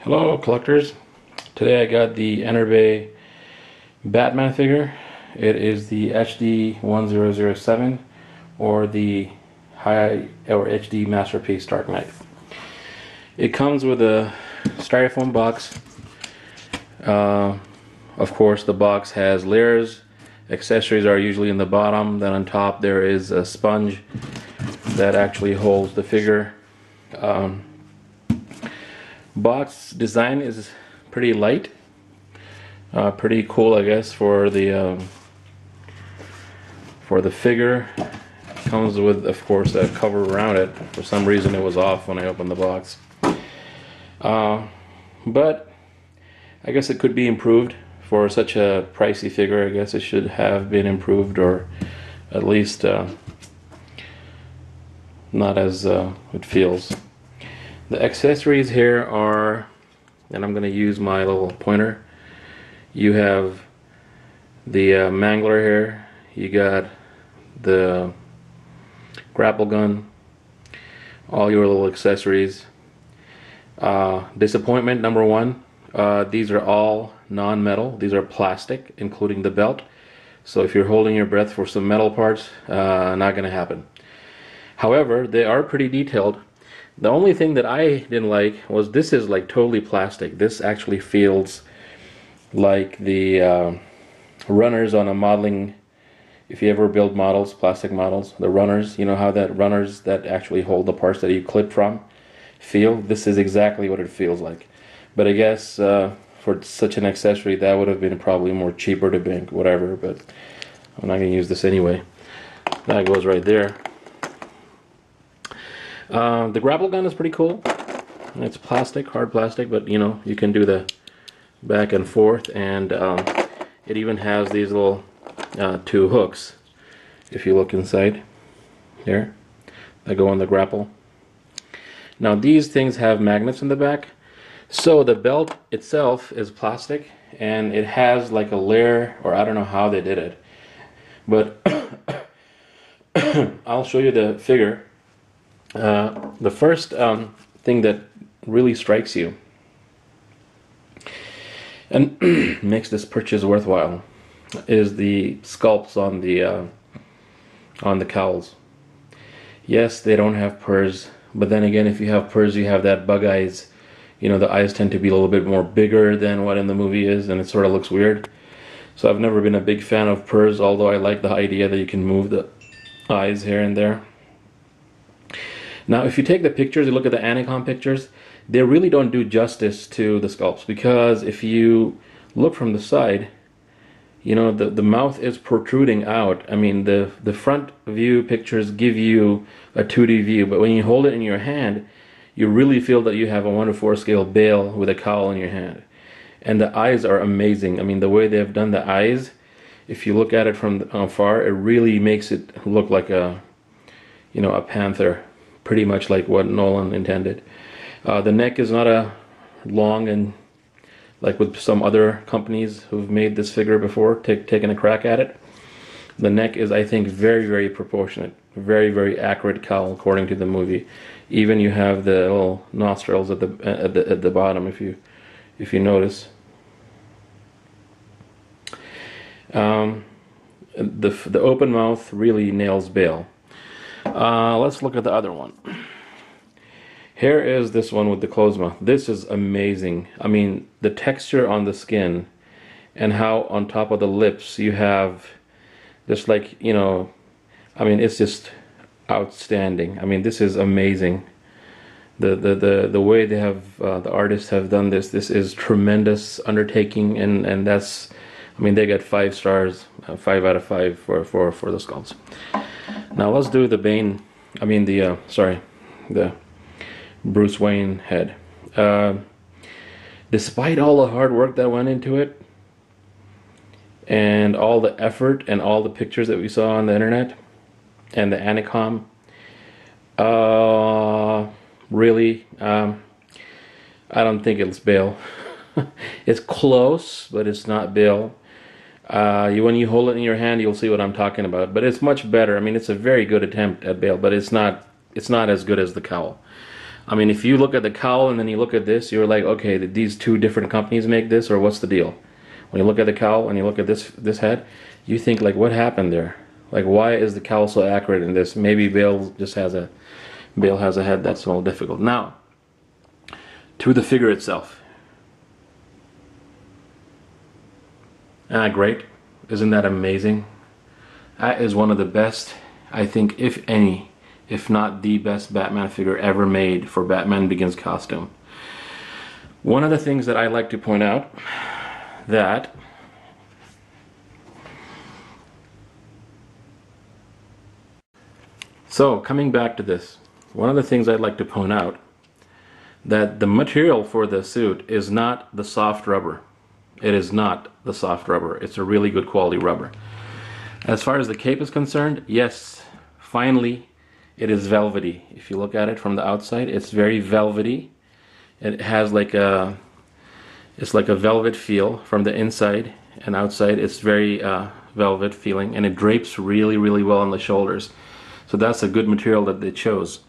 Hello collectors, today I got the Enterbay Batman figure. It is the HD-1007 or the High or HD Masterpiece Dark Knight. It comes with a styrofoam box. Of course the box has layers. Accessories are usually in the bottom, then on top there is a sponge that actually holds the figure. Box design is pretty light, pretty cool, I guess, for the figure. Comes with, of course, a cover around it. For some reason, it was off when I opened the box, but I guess it could be improved for such a pricey figure. I guess it should have been improved, or at least not as it feels. The accessories here are, and I'm going to use my little pointer. You have the mangler here, you got the grapple gun, all your little accessories. Disappointment number one, these are all non-metal, these are plastic, including the belt. So if you're holding your breath for some metal parts, not going to happen. However, they are pretty detailed. The only thing that I didn't like was this is like totally plastic. This actually feels like the runners on a modeling, if you ever build models, plastic models, the runners, you know how that runners that actually hold the parts that you clip from feel? This is exactly what it feels like. But I guess for such an accessory that would have been probably more cheaper to bank, whatever, but I'm not going to use this anyway. That goes right there. The grapple gun is pretty cool. It's plastic, hard plastic, but you know, you can do the back and forth, and it even has these little two hooks, if you look inside here, that go on the grapple. Now these things have magnets in the back, so the belt itself is plastic, and it has like a layer, or I don't know how they did it, but I'll show you the figure. The first thing that really strikes you and makes this purchase worthwhile is the sculpts on the cowls. Yes, they don't have purrs, but then again, if you have purrs, you have that bug eyes. You know, the eyes tend to be a little bit more bigger than what in the movie is, and it sort of looks weird. So I've never been a big fan of purrs, although I like the idea that you can move the eyes here and there. Now, if you take the pictures, you look at the Anicom pictures, they really don't do justice to the sculpts, because if you look from the side, you know, the mouth is protruding out. I mean, the front view pictures give you a 2D view, but when you hold it in your hand, you really feel that you have a 1:4 scale Bale with a cowl in your hand. And the eyes are amazing. I mean, the way they have done the eyes, if you look at it from far, it really makes it look like a, you know, a panther. Pretty much like what Nolan intended. The neck is not a long, and like with some other companies who've made this figure before, taken a crack at it. The neck is, I think, very, very proportionate, very, very accurate cowl according to the movie. Even you have the little nostrils at the bottom, if you notice. The open mouth really nails Bale. Let's look at the other one. Here is this one with the closed mouth. This is amazing. I mean, the texture on the skin, and how on top of the lips you have just like, you know, I mean, it's just outstanding. I mean, this is amazing. The way they have the artists have done this is tremendous undertaking, and that's, I mean, they got 5 stars, 5 out of 5 for the sculpts. Now let's do the Bane, I mean the Bruce Wayne head. Despite all the hard work that went into it, and all the effort, and all the pictures that we saw on the internet, and the Anicom, really, I don't think it's Bale. It's close, but it's not Bale. When you hold it in your hand, you'll see what I'm talking about. But it's much better. I mean, it's a very good attempt at Bale, but it's not as good as the cowl. I mean, if you look at the Cowl and then you look at this, you're like, okay, did these two different companies make this, or what's the deal? When you look at the Cowl and you look at this head, you think like, what happened there? Like, why is the Cowl so accurate in this? Maybe Bale has a head that's a little difficult. Now, to the figure itself. Great. Isn't that amazing? That is one of the best, I think, if any, if not the best Batman figure ever made for Batman Begins costume. One of the things that I like to point out, that so coming back to this, one of the things I'd like to point out, that the material for the suit is not the soft rubber. It is not the soft rubber. It's a really good quality rubber. As far as the cape is concerned, yes, finally it is velvety. If you look at it from the outside, it's very velvety. It has like a, it's like a velvet feel from the inside, and outside it's very velvet feeling, and it drapes really, really well on the shoulders. So that's a good material that they chose.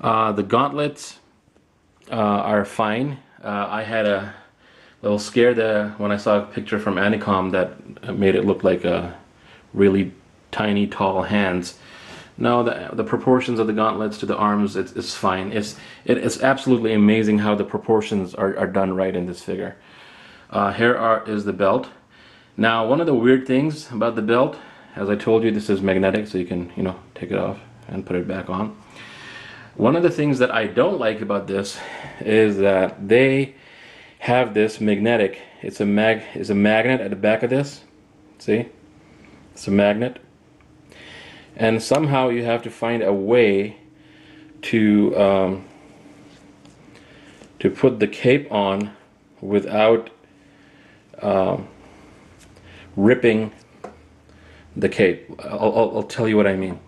The gauntlets are fine. I had a little scare when I saw a picture from Anycom that made it look like a really tiny, tall hands. No, the proportions of the gauntlets to the arms, it's fine. It's absolutely amazing how the proportions are done right in this figure. Here is the belt. Now, one of the weird things about the belt, as I told you, this is magnetic, so you can, you know, take it off and put it back on. One of the things that I don't like about this is that they have this magnetic. It's a magnet at the back of this. See? It's a magnet. And somehow you have to find a way to put the cape on without ripping the cape. I'll tell you what I mean.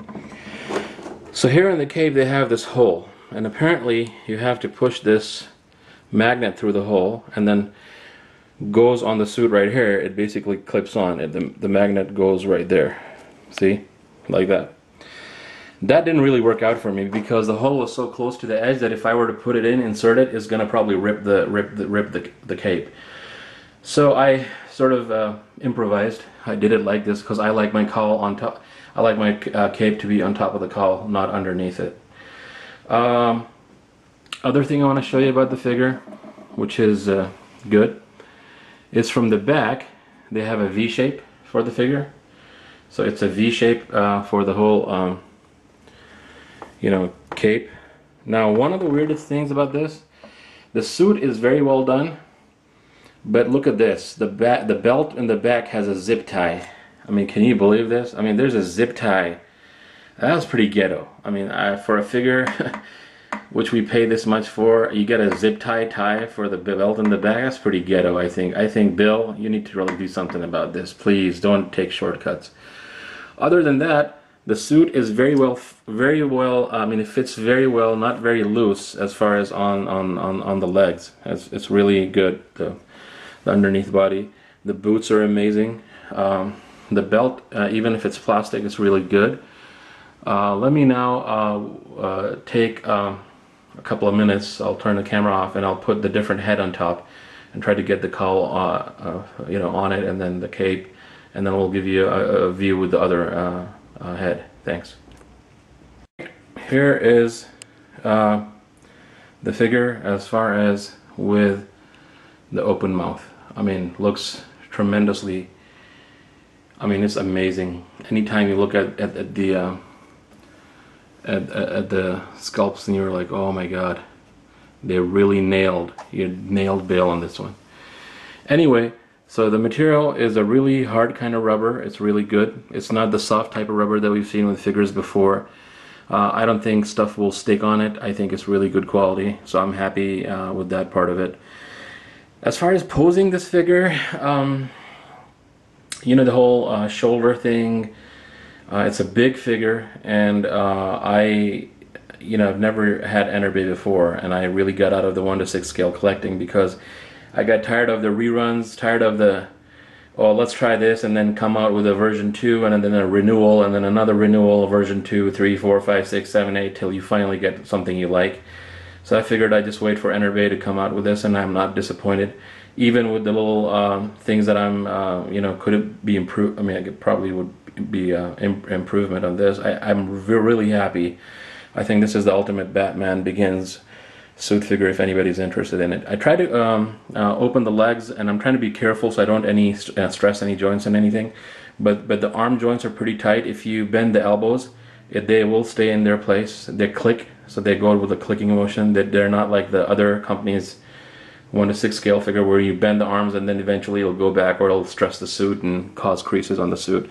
So here in the cape they have this hole, and apparently you have to push this magnet through the hole, and then goes on the suit right here. It basically clips on. The magnet goes right there. See? Like that. That didn't really work out for me because the hole was so close to the edge that if I were to put it in, insert it, it's gonna probably rip the cape. So I sort of improvised. I did it like this because I like my cowl on top. I like my cape to be on top of the cowl, not underneath it. Other thing I want to show you about the figure, which is good, is from the back they have a V shape for the figure. So it's a V shape for the whole you know, cape. Now, one of the weirdest things about this, the suit is very well done, but look at this. The belt in the back has a zip tie. I mean, can you believe this? I mean, there's a zip tie. That was pretty ghetto. I mean, for a figure which we pay this much for, you get a zip tie for the belt in the back. That's pretty ghetto, I think. I think, Bill, you need to really do something about this. Please don't take shortcuts. Other than that, the suit is very well. I mean, it fits very well, not very loose as far as on the legs. It's really good. The underneath body, the boots are amazing. The belt, even if it's plastic, is really good. Let me now take a couple of minutes. I'll turn the camera off and I'll put the different head on top and try to get the cowl, you know, on it, and then the cape, and then we'll give you a view with the other head. Thanks. Here is the figure as far as with the open mouth. I mean, looks tremendously. I mean, it's amazing. Anytime you look at the sculpts and you're like, oh my god, they really nailed Bale on this one. Anyway, so the material is a really hard kind of rubber. It's really good. It's not the soft type of rubber that we've seen with figures before. I don't think stuff will stick on it. I think it's really good quality, so I'm happy with that part of it. As far as posing this figure, you know, the whole shoulder thing, it's a big figure, and I've never had Enterbay before, and I really got out of the 1:6 scale collecting because I got tired of the reruns, tired of the, oh, let's try this, and then come out with a version 2, and then a renewal, and then another renewal, version 2, 3, 4, 5, 6, 7, 8, till you finally get something you like. So I figured I'd just wait for Enterbay to come out with this, and I'm not disappointed. Even with the little things that I'm, you know, could it be improved? I mean, it probably would be improvement on this. I'm really happy. I think this is the ultimate Batman Begins suit figure if anybody's interested in it. I try to open the legs, and I'm trying to be careful so I don't stress any joints and anything. But the arm joints are pretty tight. If you bend the elbows, they will stay in their place. They click, so they go with a clicking motion. They're not like the other companies' 1:6 scale figure where you bend the arms and then eventually it'll go back, or it'll stress the suit and cause creases on the suit.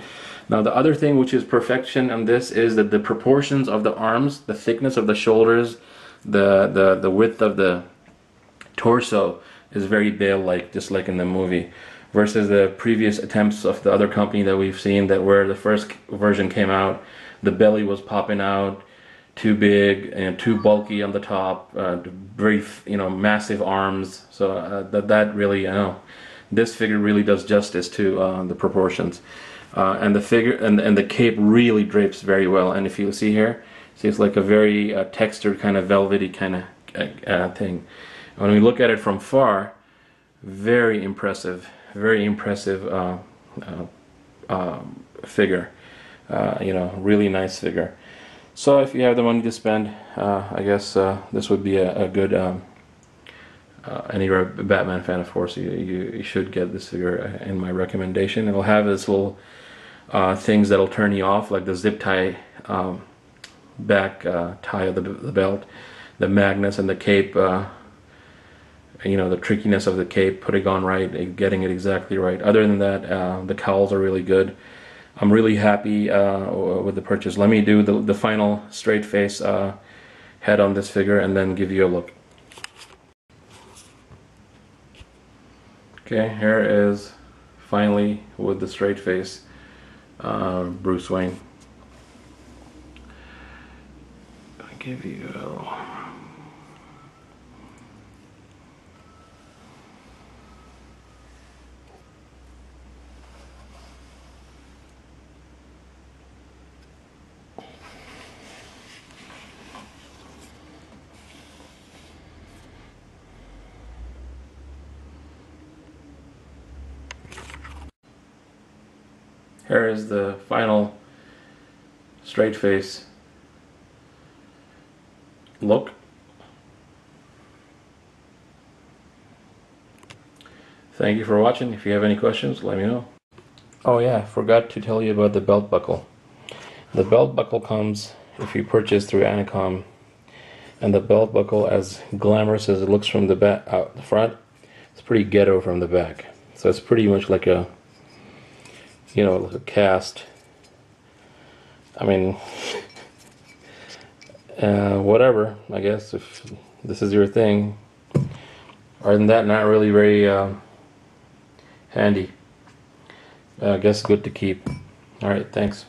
Now the other thing which is perfection on this is that the proportions of the arms, the thickness of the shoulders, the width of the torso is very Bale-like, just like in the movie, versus the previous attempts of the other company that we've seen, that where the first version came out, the belly was popping out, too big and too bulky on the top, very, you know, massive arms. So that really, you know, this figure really does justice to the proportions, and the figure and the cape really drapes very well. And if you see here, see, it's like a very textured kind of velvety kind of thing. When we look at it from far, very impressive figure. You know, really nice figure. So if you have the money to spend, I guess this would be a good, any Batman fan, of course, you should get this figure in my recommendation. It'll have this little things that'll turn you off, like the zip tie, back tie of the belt, the magnets, and the cape, you know, the trickiness of the cape, putting on right, getting it exactly right. Other than that, the cowls are really good. I'm really happy with the purchase. Let me do the final straight face head on this figure and then give you a look. Okay, here is finally with the straight face Bruce Wayne. I'll give you a little. Here is the final straight face look. Thank you for watching. If you have any questions, let me know. Oh yeah, forgot to tell you about the belt buckle. The belt buckle comes if you purchase through Anacom, and the belt buckle, as glamorous as it looks from the back out the front, it's pretty ghetto from the back. So it's pretty much like a, you know, like a cast. I mean, whatever, I guess, if this is your thing. Other than that, not really very handy. I guess good to keep. Alright, thanks.